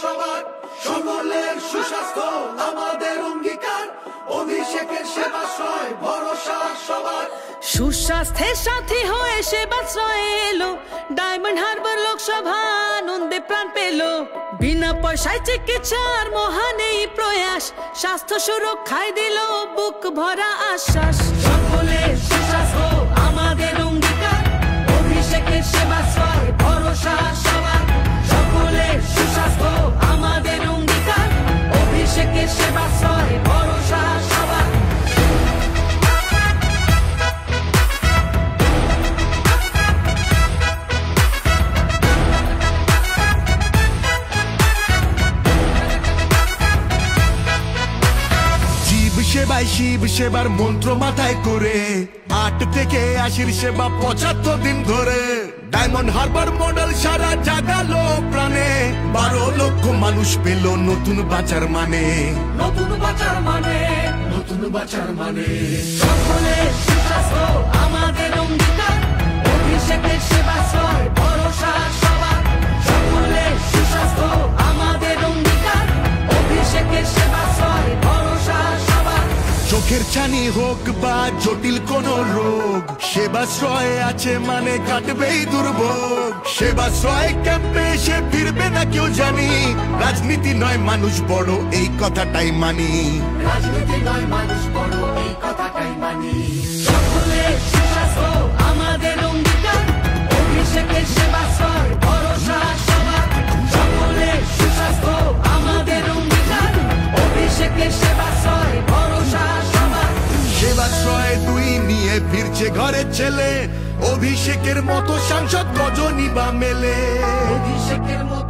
সবার, সকলের সুস্বাস্থ্য আমাদের অঙ্গীকার। অভিষেকের সেবাশ্রয় ভরসা সবার। সুস্বাস্থ্যের সাথী হয়ে সেবাশ্রয়ে এলো ডায়মন্ড হারবার লোকসভা, আনন্দে প্রাণ পেল। বিনা পয়সায় চিকিৎসার মহান এই প্রয়াস, স্বাস্থ্য সুরক্ষায় দিল বুক ভরা আশ্বাস। সকলের সুস্বাস্থ্য আমাদের অঙ্গীকার, অভিষেকের সেবাশ্রয় ভরসা সবার। সকলের সুস্বাস্থ্য আমাদের অঙ্গীকার, অভিষেকের সেবাশ্রয় ভরসা সবার। সেবায় শিব সেবার মন্ত্র মাথায় করে 8 থেকে 80 সেবা 75 দিন ধরে। ডায়মন্ড হারবার মডেল সারা জাগালো প্রাণে, 12 লক্ষ মানুষ পেল নতুন বাঁচার মানে। নতুন বাঁচার মানে, নতুন বাঁচার মানে। সকলের সুস্বাস্থ্য আমাদের অঙ্গীকার, অভিষেকের সেবাশ্রয় ভরসা সবার। সকলের সুস্বাস্থ্য আমাদের অঙ্গীকার, অভিষেকের সেবাশ্রয় ভরসা সবার। চোখের ছানি হোক বা জটিল কোন রোগ, সেবাশ্রয় আছে মানে কাটবেই দুর্ভোগ। সেবাশ্রয় ক্যাম্পে এসে ফিরবে না কেউ জানি, রাজনীতি নয় মানুষ বড় এই কথাটাই মানি। রাজনীতি নয় মানুষ বড় এই কথাটাই মানি। সকলের সুস্বাস্থ্য আমাদের অঙ্গীকার, অভিষেকের সেবাশ্রয় ভরসা সবার। সকলের সুস্বাস্থ্য আমাদের অঙ্গীকার, অভিষেকের সেবাশ্রয় ভরসা সবার। সেবাশ্রয় 2 নিয়ে ফিরছে ঘরের ছেলে, অভিষেকের মতো সাংসদ গজনী বা মেলে। অভিষেকের মতো